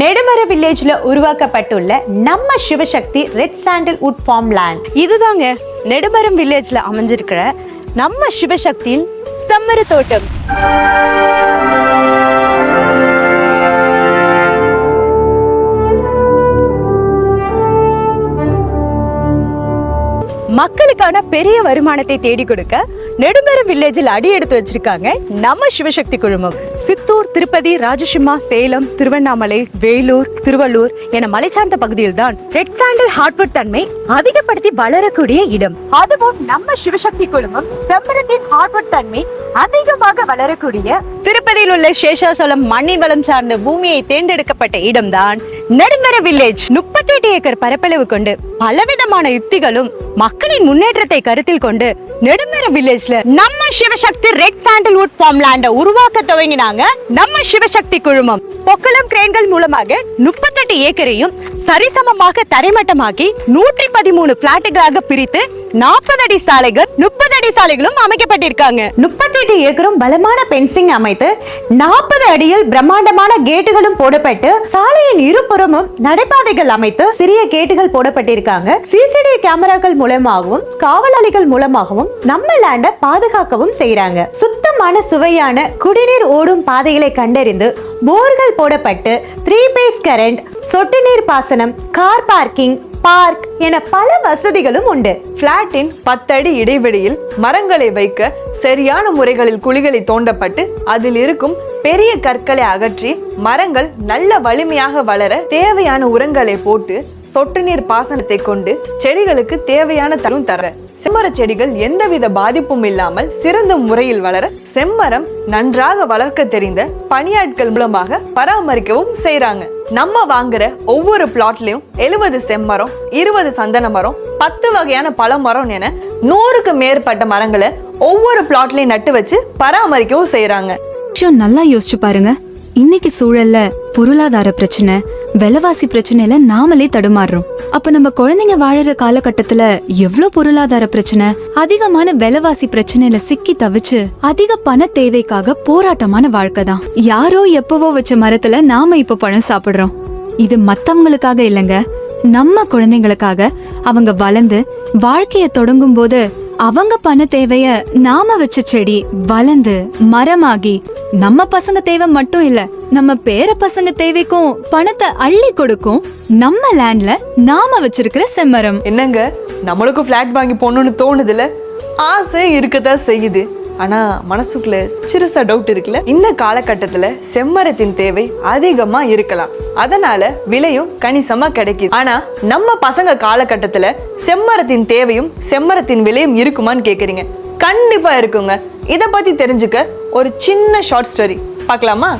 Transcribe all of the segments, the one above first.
நெடுமர வில்லேஜ்ல உருவாக்கப்பட்டுள்ள நம்ம Sivasakthi red sandalwood farm land. இதுதாங்க நெடுமரம் வில்லேஜ்ல அமைஞ்சிருக்கிற நம்ம சிவசக்தியின் செம்மர தோட்டம். மக்களுக்கான பெரிய வருமானத்தை தேடி கொடுக்க நெடுமரம் வில்லேஜில் அடி எடுத்து வச்சிருக்காங்க நம்ம சிவசக்தி குழுமம். சித்தூர், திருப்பதி, ராஜசிம்மா, சேலம், திருவண்ணாமலை, வேலூர், திருவள்ளூர் என மலை சார்ந்த பகுதியில் தான் ரெட் சாண்டில் ஹார்ட்வுட் தன்மை அதிகப்படுத்தி வளரக்கூடிய இடம். அதுவும் நம்ம சிவசக்தி குழுமம் செம்மரத்தின் ஹார்ட்வுட் தன்மை அதிகமாக வளரக்கூடிய திருப்பதியில் உள்ள சேஷாசலம் மண்ணின் வளம் சார்ந்த பூமியை தேர்ந்தெடுக்கப்பட்ட இடம்தான் நெடுமர வில்லேஜ். 38 ஏக்கர் பரப்பளவு கொண்டு பலவிதமான யுக்திகளும் மக்களின் முன்னேற்றத்தை கருத்தில் கொண்டு நெடுமர வில்லேஜ்ல நம்ம Sivasakthi red sandalwood farm land உருவாக்க துவங்கினாங்க நம்ம சிவசக்தி குழுமம். பொக்கலம் கிரேன்கள் மூலமாக 38 ஏக்கரையும் சரிசமமாக தரைமட்டமாக்கி 113 பிளாட்டுகளாக பிரித்து 40 அடி சாலைகள் 30 அடி சாலைகளும் அமைக்கப்பட்டிருக்காங்க. 38 ஏக்கரும் பலமான பென்சிங் அமைத்து 40 அடியில் பிரம்மாண்டமான கேட்டுகளும் போடப்பட்டு சாலையின் இருபுறமும் நடைபாதைகள் அமைத்து சிறிய கேட்டுகள் போடப்பட்டிருக்காங்க. சிசிடி கேமராக்கள் மூலமாகவும் காவலாளிகள் மூலமாகவும் நம்ம லேண்ட பாதுகாக்கவும் செய்யறாங்க. சுத்தமான சுவையான குடிநீர் ஓடும் பாதைகளை கண்டறிந்து போர்கள் போடப்பட்டு 3 பேஸ் கரண்ட், சொட்டு நீர் பாசனம், கார் பார்க்கிங், பார்க் என பல வசதிகளும் உண்டு. பிளாட்டின் 10 அடி இடைவெளியில் மரங்களை வைக்க சரியான முறைகளில் குழிகளை தோண்டப்பட்டு அதில் இருக்கும் பெரிய கற்களை அகற்றி மரங்கள் நல்ல வலிமையாக வளர தேவையான உரங்களை போட்டு சொட்டு நீர் பாசனத்தை கொண்டு செடிகளுக்கு தேவையான தரும் தர செம்மர செடிகள் எந்தவித பாதிப்பும் இல்லாமல் சிறந்த முறையில் வளர செம்மரம் நன்றாக வளர்க்க தெரிந்த பணியாட்கள் மூலமாக பராமரிக்கவும் செய்யறாங்க. நம்ம வாங்குற ஒவ்வொரு பிளாட்லயும் 70 செம்மரம், 20 சந்தன மரம், 10 வகையான பழமரம் என 100க்கு மேற்பட்ட மரங்களை ஒவ்வொரு பிளாட்லயும் நட்டு வச்சு பராமரிக்கவும் செய்யறாங்க. நல்லா யோசிச்சு பாருங்க. இன்னைக்கு சூழல்ல பொருளாதார பிரச்சனை, விலைவாசி பிரச்சனையில நாமளே தடுமாறுறோம். அப்ப நம்ம குழந்தைங்க வாழற காலகட்டத்துல எவ்வளவு பொருளாதார பிரச்சனை, அதிகமான விலைவாசி பிரச்சனையில சிக்கி தவிச்சு அதிக பண தேவைக்காக போராட்டமான வாழ்க்கை தான். யாரோ எப்பவோ வச்ச மரத்துல நாம இப்ப பழம் சாப்பிடுறோம். இது மத்தவங்களுக்காக இல்லைங்க, நம்ம குழந்தைங்களுக்காக. அவங்க வளர்ந்து வாழ்க்கைய தொடங்கும் போது அவங்க பண தேவைய நாம வச்ச செடி வளர்ந்து மரமாகி நம்ம பசங்க தேவை மட்டும் இல்ல, நம்ம பேர பசங்க தேவைக்கும் பணத்தை அள்ளி கொடுக்கும் நம்ம லேண்ட்ல நாம வச்சிருக்கிற செம்மரம். என்னங்க, நம்மளுக்கும் பிளாட் வாங்கி போகணும்னு தோணுதுல, ஆசை இருக்கதான் செய்யுது. ஆனா மனசுக்குள்ள சிறுசா டவுட் இருக்குல்ல. இந்த காலகட்டத்துல செம்மரத்தின் தேவை அதிகமா இருக்கலாம், அதனால விலையும் கணிசமா கிடைக்குது. ஆனா நம்ம பசங்க காலகட்டத்துல செம்மரத்தின் தேவையும் செம்மரத்தின் விலையும் இருக்குமான்னு கேக்குறீங்க. கண்டிப்பா இருக்குங்க. இத பத்தி தெரிஞ்சுக்க ஒரு சின்ன ஷார்ட் ஸ்டோரி பார்க்கலாமா?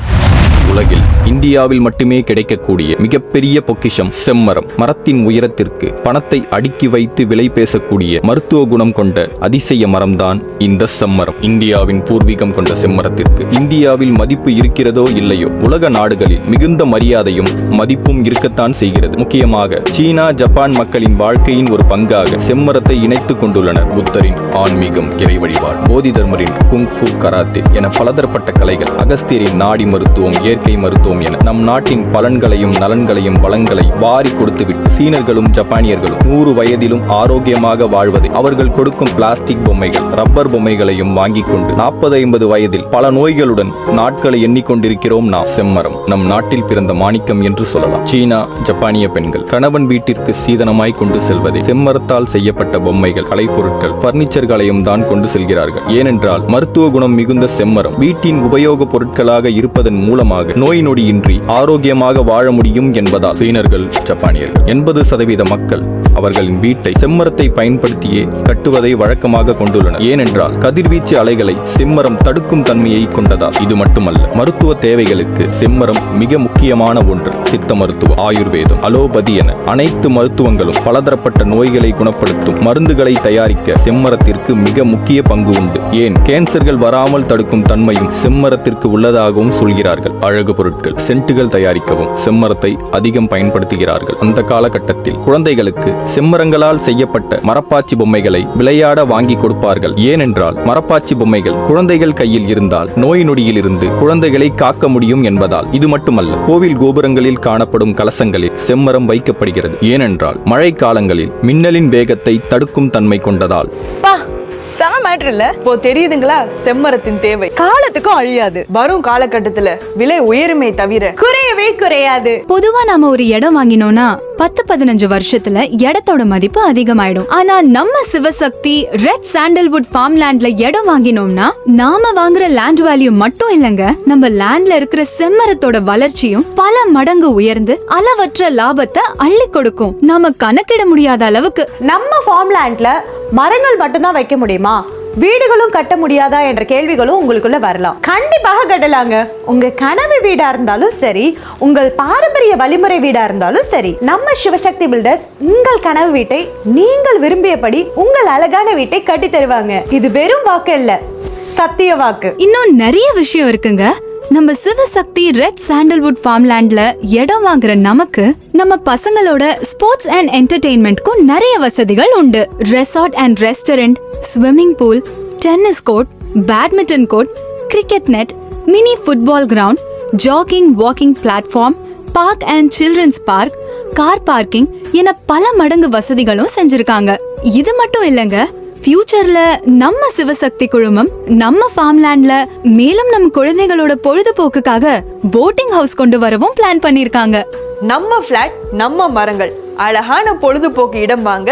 உலகில் இந்தியாவில் மட்டுமே கிடைக்கக்கூடிய மிகப்பெரிய பொக்கிஷம் செம்மரம். மரத்தின் உயரத்திற்கு பணத்தை அடுக்கி வைத்து விலை பேசக்கூடிய மருத்துவ குணம் கொண்ட அதிசய மரம்தான் இந்த செம்மரம். இந்தியாவின் பூர்வீகம் கொண்ட செம்மரத்திற்கு இந்தியாவில் மதிப்பு இருக்கிறதோ இல்லையோ, உலக நாடுகளில் மிகுந்த மரியாதையும் மதிப்பும் இருக்கத்தான் செய்கிறது. முக்கியமாக சீனா, ஜப்பான் மக்களின் வாழ்க்கையின் ஒரு பங்காக செம்மரத்தை இணைத்துக் கொண்டுள்ளனர். புத்தரின் ஆன்மீகம், இறை வழிபாடு, போதி தர்மரின் குங்ஃபு, கராத்தே என பலதரப்பட்ட கலைகள், அகஸ்தியரின் நாடி மருத்துவம், இயற்கை மருத்துவம் என நம் நாட்டின் பலன்களையும் நலன்களையும் வளங்களை வாரி கொடுத்துவிட்டு சீனர்களும் ஜப்பானியர்களும் 100 வயதிலும் ஆரோக்கியமாக வாழ்வதை அவர்கள் கொடுக்கும் பிளாஸ்டிக் பொம்மைகள், ரப்பர் பொம்மைகளையும் வாங்கிக் கொண்டு 40-50 வயதில் பல நோய்களுடன் நாட்களை எண்ணிக்கொண்டிருக்கிறோம். நாம் செம்மரம் நம் நாட்டில் பிறந்த மாணிக்கம் என்று சொல்லலாம். சீனா, ஜப்பானிய பெண்கள் கணவன் வீட்டிற்கு சீதனமாய் கொண்டு செல்வதை செம்மரத்தால் செய்யப்பட்ட பொம்மைகள், கலைப்பொருட்கள், பர்னிச்சர்களையும் தான் கொண்டு செல்கிறார்கள். ஏனென்றால் மருத்துவ குணம் மிகுந்த செம்மரம் வீட்டின் உபயோக பொருட்களாக இருப்பதன் மூலமாக நோய் நொடியின்றி ஆரோக்கியமாக வாழ முடியும் என்பதால் சீனர்கள், ஜப்பானியர்கள் 80% மக்கள் அவர்களின் வீட்டை செம்மரத்தை பயன்படுத்தியே கட்டுவதை வழக்கமாக கொண்டுள்ளனர். ஏனென்றால் கதிர்வீச்சு அலைகளை செம்மரம் தடுக்கும் தன்மையை கொண்டதால். இது மட்டுமல்ல, மருத்துவ தேவைகளுக்கு செம்மரம் மிக முக்கியமான ஒன்று. சித்த மருத்துவம், ஆயுர்வேதம், அலோபதி என அனைத்து மருத்துவங்களும் பலதரப்பட்ட நோய்களை குணப்படுத்தும் மருந்துகளை தயாரிக்க செம்மரத்திற்கு மிக முக்கிய பங்கு உண்டு. ஏன் கேன்சர்கள் வராமல் தடுக்கும் தன்மையும் செம்மரத்திற்கு உள்ளதாகவும் சொல்கிறார்கள். அழகு பொருட்கள், சென்ட்டுகள் தயாரிக்கவும் செம்மரத்தை அதிகம் பயன்படுத்துகிறார்கள். அந்த காலகட்டத்தில் குழந்தைகளுக்கு செம்மரங்களால் செய்யப்பட்ட மரப்பாச்சி பொம்மைகளை விளையாட வாங்கி கொடுப்பார்கள். ஏனென்றால் மரப்பாச்சி பொம்மைகள் குழந்தைகள் கையில் இருந்தால் நோய் நொடியில் இருந்து குழந்தைகளை காக்க முடியும் என்பதால். இது மட்டுமல்ல, கோவில் கோபுரங்களில் காணப்படும் கலசங்களில் செம்மரம் வைக்கப்படுகிறது. ஏனென்றால் மழை காலங்களில் மின்னலின் வேகத்தை தடுக்கும் தன்மை கொண்டதால். இப்போ தெரியுதுங்களா செம்மரத்தின் தேவை? காலத்துக்கும் அழியாது, வரும் காலகட்டத்துல விலை உயருமே தவிர குறையவே குறையாது. பொதுவா நாம ஒரு இடம் வாங்கினோம்னா 10-15 வருஷத்துல இடத்தோட மதிப்பு அதிகமாயிடும். ஆனா நம்ம சிவசக்தி ரெட் சாண்டல்வுட் ஃபார்ம் லேண்ட்ல இடம் வாங்கினோம்னா நாம வாங்குற லேண்ட் வேல்யூ மட்டும் இல்லங்க, நம்ம லேண்ட்ல இருக்கிற செம்மரத்தோட வளர்ச்சியும் பல மடங்கு உயர்ந்து அளவற்ற லாபத்தை அள்ளி கொடுக்கும். நாம கணக்கிட முடியாத அளவுக்கு. நம்ம ஃபார்ம் லேண்ட்ல மரங்கள் மட்டும்தான் வைக்க முடியுமா, வீடுகளும் கட்ட முடியாதா என்ற கேள்விகளும் உங்களுக்குள்ள வரலாம். கண்டிப்பாக கட்டலாங்க. உங்க கனவு வீடா இருந்தாலும் சரி, உங்கள் பாரம்பரிய வழிமுறை வீடா இருந்தாலும் சரி, நம்ம சிவசக்தி பில்டர்ஸ் உங்கள் கனவு வீட்டை நீங்கள் விரும்பியபடி உங்கள் அழகான வீட்டை கட்டி தருவாங்க. இது வெறும் வாக்கு இல்ல, சத்திய வாக்கு. இன்னும் நிறைய விஷயம் இருக்குங்க. நம்ம சிவசக்தி ரெட் சாண்டல்வுட் ஃபார்ம் லேண்ட்ல இடம் வாங்குற நமக்கு நம்ம பசங்களோட ஸ்போர்ட்ஸ் அண்ட் என்டர்டெயின்மெண்ட்க்கும் நிறைய வசதிகள் உண்டு. Resort and restaurant, swimming pool, tennis court, badminton court, cricket net, mini football ground, jogging walking platform, park and children's park, car parking என பல மடங்கு வசதிகளும் செஞ்சிருக்காங்க. இது மட்டும் இல்லங்க, ஃபியூச்சர்ல நம்ம சிவசக்தி குழுமம் நம்ம ஃபார்ம் லேண்ட்ல மேலும் நம்ம குழந்தைகளோட பொழுதுபோக்குக்காக போட்டிங் ஹவுஸ் கொண்டு வரவும் பிளான் பண்ணிருக்காங்க. நம்ம பிளாட், நம்ம மரங்கள், அழகான பொழுதுபோக்கு இடம் வாங்க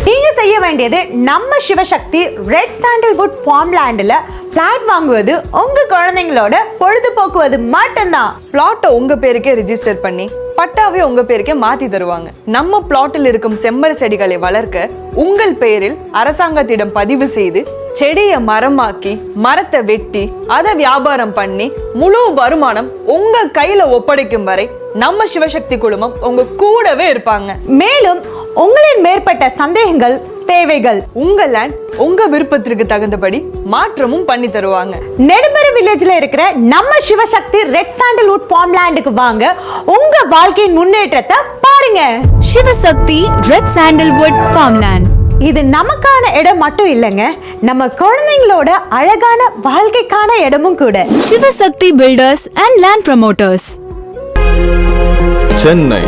நீங்க செய்ய வேண்டியது நம்ம சிவசக்தி ரெட் சாண்டல்வுட் ஃபார்ம் லேண்ட்ல பிளாட் வாங்குவது, உங்க குழந்தைங்களோட பொழுதுபோக்குவது மட்டும்தான். பிளாட்டை உங்க பேருக்கே ரிஜிஸ்டர் பண்ணி பட்டாவே உங்க பேருக்கே மாத்தி தருவாங்க. நம்ம பிளாட்டில் இருக்கும் செம்மர செடிகளை வளர்க்க உங்கள் பெயரில் அரசாங்கத்திடம் பதிவு செய்து செடியை மரமாக்கி மரத்தை வெட்டி அதை வியாபாரம் பண்ணி முழு வருமானம் உங்க கையில ஒப்படைக்கும் வரை நம்ம சிவசக்தி குழுமம் உங்க கூடவே இருப்பாங்க. மேலும் உங்களின் மேற்பட்ட சந்தேகங்கள், தேவைகள், உங்க லேண்ட் உங்க விருப்பத்திற்கு தகுந்தபடி மாற்றமும் பண்ணி தருவாங்க. நெடும்பெரு வில்லேஜ்ல இருக்கிற நம்ம சிவசக்தி ரெட் சாண்டல்வுட் ஃபார்ம் லேண்டுக்கு வாங்க, உங்க வாழ்க்கையின் முன்னேற்றத்தை பாருங்க. Sivasakthi red sandalwood farm land. இது நமக்கான இடம் மட்டும் இல்லைங்க, நம்ம குழந்தைங்களோட அழகான வாழ்க்கைக்கான இடமும் கூட. Sivasakthi builders and land promoters, Chennai.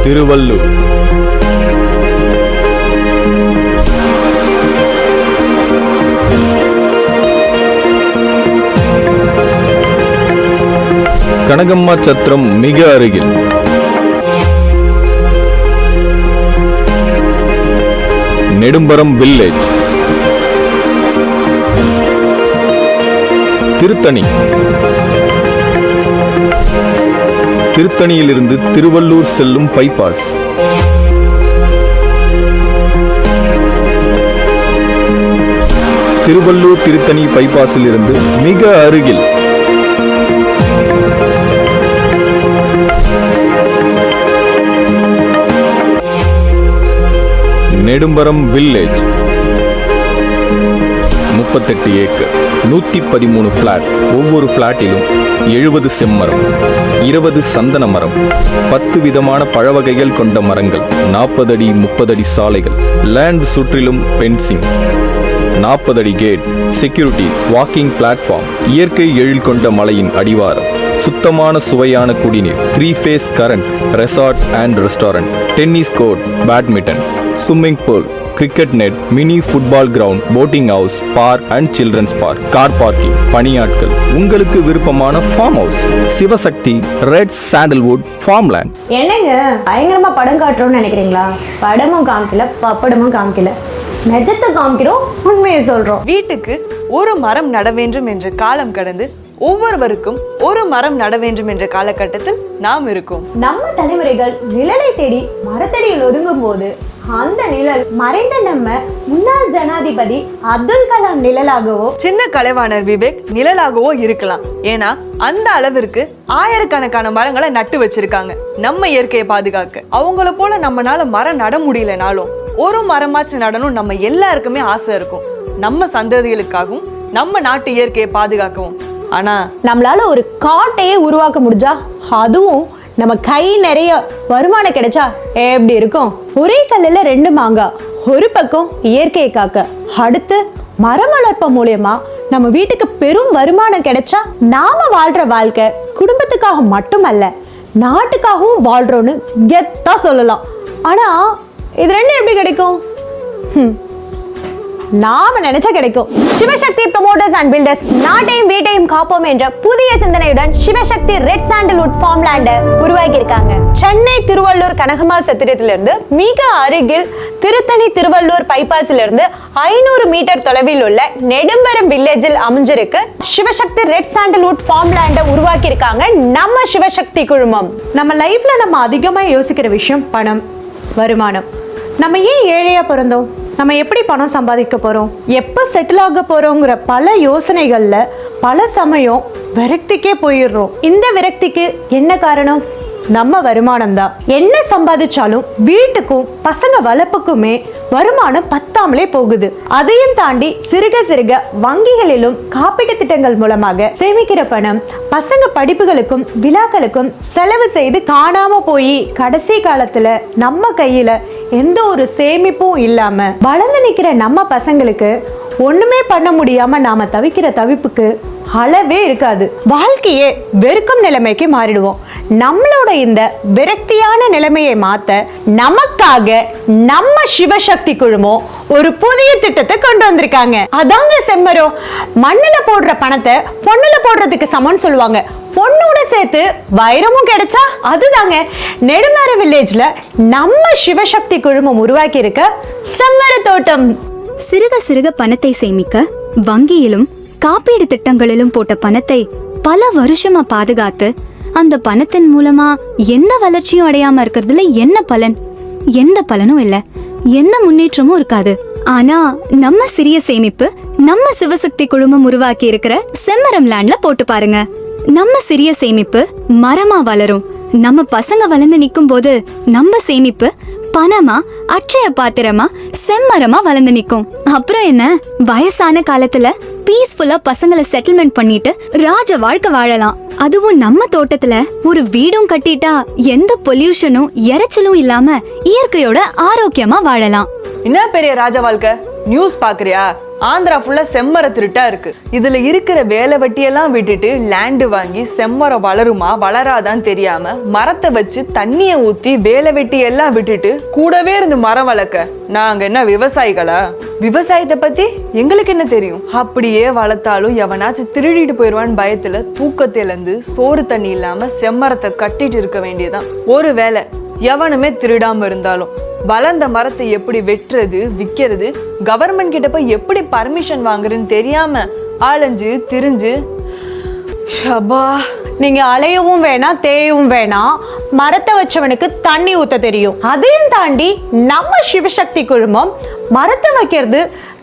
Tiruvallur, Kanakamma Chatram மிக அருகில். நெடும்பரம் வில்லேஜ். திருத்தணி. திருத்தணியிலிருந்து திருவள்ளூர் செல்லும் பைபாஸ். திருவள்ளூர் திருத்தணி பைபாஸில் இருந்து மிக அருகில். நெடும்பரம் வில்லேஜ். 38 acre, 113 plot. ஒவ்வொரு பிளாட்டிலும் 70 செம்மரம், 20 சந்தன மரம், 10 விதமான பழவகைகள் கொண்ட மரங்கள், 40 அடி 30 அடி சாலைகள், லேண்ட் சுற்றிலும் பென்சிங், 40 அடி கேட், செக்யூரிட்டி, வாக்கிங் பிளாட்ஃபார்ம், இயற்கை எழில் கொண்ட மலையின் அடிவாரம், சுத்தமான சுவையான குடிநீர், 3 phase current, resort and restaurant, tennis court, badminton, swimming pool, cricket net, mini football ground, boating house, park and children's park, car parking, பணியாட்கள், உங்களுக்கு விருப்பமான farm house. Sivasakthi red sandalwood farm land. என்னங்க பயங்கரமா படம் காட்டுறோம்னு நினைக்கிறீங்களா? படமும் காமிக்கல, பப்படமும் காமிக்கல, நிஜத்தை காமிக்கிறோம், உண்மையை சொல்றோம். வீட்டுக்கு ஒரு மரம் நட வேண்டும் என்ற காலம் கடந்து ஒவ்வொருவருக்கும் ஒரு மரம் நட வேண்டும் என்ற காலகட்டத்தில் நாம் இருக்கோம். நம்ம தலைமுறைகள் நிழலை தேடி மரத்தடியில் ஒதுங்கும் போது அந்த நிழல் மறைந்த நம்ம முன்னாள் ஜனாதிபதி அப்துல் கலாம் நிழலாகவோ, சின்ன கலைவாணர் விவேக் நிழலாகவோ இருக்கலாம். ஏன்னா அந்த அளவிற்கு ஆயிரக்கணக்கான மரங்களை நட்டு வச்சிருக்காங்க நம்ம இயற்கையை பாதுகாக்க. அவங்கள போல நம்மளால மரம் நட முடியலனாலும் ஒரு மரமாச்சு நடணும் நம்ம எல்லாருக்குமே ஆசை இருக்கும். நம்ம சந்ததிகளுக்காகவும் நம்ம நாட்டு இயற்கையை பாதுகாக்கவும். ஆனா நம்மளால ஒரு காட்டையே உருவாக்க முடிஞ்சா, அதுவும் நம்ம கை நிறைய வருமானம் கிடைச்சா எப்படி இருக்கும்? ஒரே கல்லுல 2 மாங்காய். ஒரு பக்கம் இயற்கையை காக்க, அடுத்து மரம் வளர்ப்பு மூலியமா நம்ம வீட்டுக்கு பெரும் வருமானம் கிடைச்சா நாம வாழ்ற வாழ்க்கை குடும்பத்துக்காக மட்டுமல்ல நாட்டுக்காகவும் வாழ்றோன்னு கெத்தா சொல்லலாம். ஆனா இது ரெண்டும் எப்படி கிடைக்கும்? நாம நினைச்சா கிடைக்கும். சிவசக்தி ப்ரமோட்டர்ஸ் அண்ட் பில்டர்ஸ் நாட்டையும் வீட்டையும் காப்போம் என்ற புதிய சிந்தனையுடன் சிவசக்தி ரெட் சாண்டல்வுட் ஃபார்ம்லேண்டை உருவாக்கி இருக்காங்க. சென்னை திருவள்ளூர் கனகமா சத்திரத்திலிருந்து மிக அருகில் திருத்தணி திருவள்ளூர் பைபாஸில் இருந்து 500 மீட்டர் தொலைவில் உள்ள நெடும்பரம் வில்லேஜில் அமைஞ்சிருக்கு சிவசக்தி ரெட் சாண்டல்வுட் ஃபார்ம்லேண்டை உருவாக்கி இருக்காங்க நம்ம சிவசக்தி குழுமம். நம்ம லைஃப்ல நம்ம அதிகமா யோசிக்கிற விஷயம் பணம், வருமானம். நம்ம ஏன் ஏழையா பிறந்தோம்? நம்ம எப்படி பணம் சம்பாதிக்க போறோம்? எப்போ செட்டில் ஆக போறோங்கிற பல யோசனைகள்ல பல சமயம் விரக்திக்கே போயிடுறோம். இந்த விரக்திக்கு என்ன காரணம்? நம்ம வருமானம் தான். என்ன சம்பாதிச்சாலும் வீட்டுக்கும் பசங்க வளர்ப்புக்குமே வருமானம் பத்தாமலே போகுது. அதையும் தாண்டி சிறுக சிறுக வங்கிகளிலும் காப்பீட்டு திட்டங்கள் மூலமாக சேமிக்கிற பணம் பசங்க படிப்புகளுக்கும் விழாக்களுக்கும் செலவு செய்து காணாம போய் கடைசி காலத்துல நம்ம கையில எந்த ஒரு சேமிப்பும் இல்லாம வளர்ந்து நிக்கிற நம்ம பசங்களுக்கு ஒண்ணுமே பண்ண முடியாம நாம தவிக்கிற தவிப்புக்கு அளவே இருக்காது. வாழ்க்கையே வெறுக்கும் நிலைமைக்கு மாறிடுவோம். நம்மளோட இந்த விரக்தியான நிலைமையை மாத்த நமக்காக நம்ம சிவசக்தி குழுமம் ஒரு புதிய திட்டத்தை கொண்டு வந்திருக்காங்க. அதாங்க செம்மரம். மண்ணுல போடுற பணத்தை பொண்ணுல போடுறதுக்கு சமம்னு சொல்லுவாங்க. பொண்ணோட சேர்த்து வைரமும் கிடைச்சா அதுதாங்க நெடுமர வில்லேஜ்ல நம்ம சிவசக்தி குழுமம் உருவாக்கி இருக்க செம்மர தோட்டம். சிறுக சிறுக பணத்தை சேமிக்க வங்கியிலும் காப்பீடு திட்டங்களிலும் போட்ட பணத்தை பல வருஷமா பாதுகாத்து அந்த பணத்தின் மூலமா எந்த வளர்ச்சியும் அடையாம இருக்கிறதுல என்ன பலன்? எந்த பலனும் இல்ல, எந்த முன்னேற்றமும் இருக்காது. ஆனா நம்ம சிறிய சேமிப்பு நம்ம சிவசக்தி குழுமம் உருவாக்கி இருக்கிற செம்மரம் லேண்ட்ல போட்டு பாருங்க. நம்ம சிறிய சேமிப்பு மரமா வளரும். நம்ம பசங்க வளர்ந்து நிக்கும் போது நம்ம சேமிப்பு பணமா அட்சய பாத்திரமா செம்மரமா வளர்ந்து நிக்கும். அப்புறம் என்ன, வயசான காலத்துல பீஸ்ஃபுல்லா பசங்களை செட்டில்மெண்ட் பண்ணிட்டு ராஜ வாழ்க்கை வாழலாம். அதுவும் நம்ம தோட்டத்துல ஒரு வீடும் கட்டிட்டா எந்த பொல்யூஷனும் இறைச்சலும் இல்லாம இயற்கையோட ஆரோக்கியமா வாழலாம். என்ன பெரிய ராஜ வாழ்க்கை? நியூஸ் பாக்குறியா? ஆந்திரா ஃபுல்லா செம்மர திருட்டா இருக்கு. இதுல இருக்கிற வேலை வெட்டியெல்லாம் விட்டுட்டு லேண்டு வாங்கி செம்மரம் வளருமா வளராதான்னு தெரியாம மரத்தை வச்சு தண்ணிய ஊத்தி வேலை வெட்டி எல்லாம் விட்டுட்டு கூடவே இருந்து மரம் வளர்க்க நாங்க என்ன விவசாயிகளா? விவசாயத்தை பத்தி எங்களுக்கு என்ன தெரியும்? அப்படியே வளர்த்தாலும் எவனாச்சும் திருடிட்டு போயிடுவான்னு பயத்துல தூக்கத்திலிருந்து சோறு தண்ணி இல்லாம செம்மரத்தை கட்டிட்டு இருக்க வேண்டியதான். ஒரு வேலை எவனுமே திருடாம இருந்தாலும் வளர்ந்த மரத்தை எப்படி வெட்டுறது, விற்கிறது, கவர்மெண்ட் கிட்ட போய் எப்படி பர்மிஷன் வாங்குறதுன்னு தெரியாம அலைஞ்சு திரிஞ்சு நீங்க அலையவும் வேணாம் தேயவும் வேணாம். மரத்தை வச்சவனுக்கு தண்ணி ஊத்த தெரியும். அதையும் தாண்டி நம்ம சிவசக்தி குழுமம் மரத்தை வைக்கிறது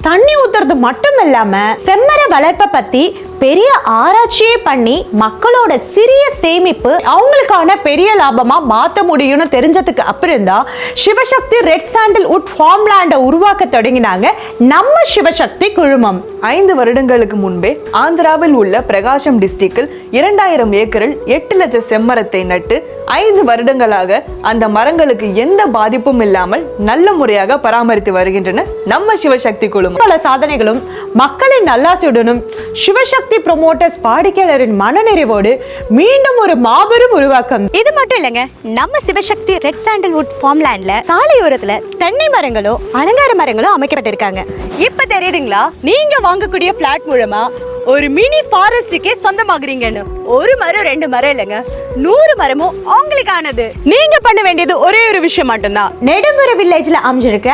தண்ணி ஊத்துறது மட்டும் இல்லாம செம்மர வளர்ப்பை பத்தி பெரிய ஆராய்ச்சியே பண்ணி மக்களோட சிறிய சேமிப்பு அவங்களுக்கான பெரிய லாபமா மாத்த முடியும்னு தெரிஞ்சதுக்கு அப்புறம் தான் சிவசக்தி ரெட் சாண்டல்வுட் ஃபார்ம்லேண்டை உருவாக்க தொடங்கினாங்க நம்ம சிவசக்தி குழுமம். 5 வருடங்களுக்கு முன்பே ஆந்திராவில் உள்ள பிரகாசம் டிஸ்ட்ரிக்டில் 2000 ஏக்கரில் 8 லட்சம் செம்மரத்தை நட்டு 5 வருடங்களாக அந்த மரங்களுக்கு எந்த பாதிப்பும் இல்லாமல் நல்ல முறையாக பராமரித்து வருகின்றன நம்ம சிவசக்தி குழுமம். பல சாதனைகளும் மக்களின் நல்லாசியுடனும் சிவசக்தி ப்ரமோட்டர்ஸ் வாடிக்கையாளரின் மனநிறைவோடு மீண்டும் ஒரு மாபெரும் உருவாக்கம். இது மட்டும் இல்லைங்க, நம்ம சிவசக்தி ரெட் சாண்டல்வுட் ஃபார்ம்லேண்ட்ல சாலையோரத்துல தென்னை மரங்களோ அலங்கார மரங்களோ அமைக்கப்பட்டிருக்காங்க. இப்ப தெரியுதுங்களா? நீங்க வாங்கக்கூடிய பிளாட் மூலமா ஒரு மினி ஃபாரஸ்டுக்கே சொந்தமாகறீங்கன்னு. ஒரு மரம் 2 மரம் இல்லைங்க, 100 மரமும் உங்களுக்கானது. நீங்க பண்ண வேண்டியது ஒரே ஒரு விஷயம் மட்டும்தான். நெடும்புற வில்லேஜ்ல அமைஞ்சிருக்க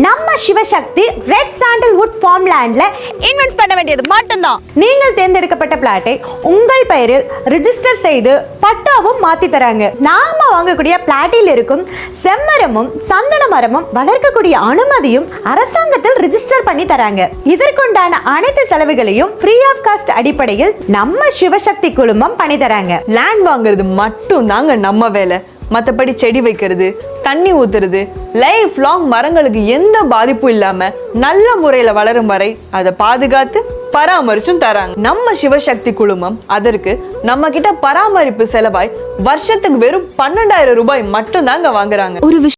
நம்ம சிவசக்தி ரெட் சாண்டல்வுட் ஃபார்ம் லேண்ட்ல இன்வெஸ்ட் பண்ண வேண்டியது மட்டும்தான். நீங்கள் தேர்ந்தெடுக்கப்பட்ட பிளாட்டை உங்கள் பெயரில் ரிஜிஸ்டர் செய்து பட்டாவும் மாத்தி தராங்க. நாம வாங்கக்கூடிய பிளாட்டில் இருக்கும் செம்மரமும் சந்தன மரமும் வளர்க்கக்கூடிய அனுமதியும் அரசாங்கத்தில் ரிஜிஸ்டர் பண்ணி தராங்க. இதற்குண்டான அனைத்து செலவுகளையும் ஃப்ரீ ஆஃப் காஸ்ட் அடிப்படையில் நம்ம சிவசக்தி குழுமம் பண்ணி தராங்க. லேண்ட் வாங்குறது மட்டும் தாங்க நம்ம வேலை. மற்றபடி செடி வைக்கிறது, தண்ணி ஊத்துறது, லைஃப் லாங் மரங்களுக்கு எந்த பாதிப்பும் இல்லாம நல்ல முறையில வளரும் வரை அதை பாதுகாத்து பராமரிச்சும் தராங்க. நம்ம சிவசக்தி குழுமம் அதற்கு நம்ம கிட்ட பராமரிப்பு செலவாய் வருஷத்துக்கு வெறும் 12,000 ரூபாய் மட்டும் தாங்க வாங்குறாங்க. ஒரு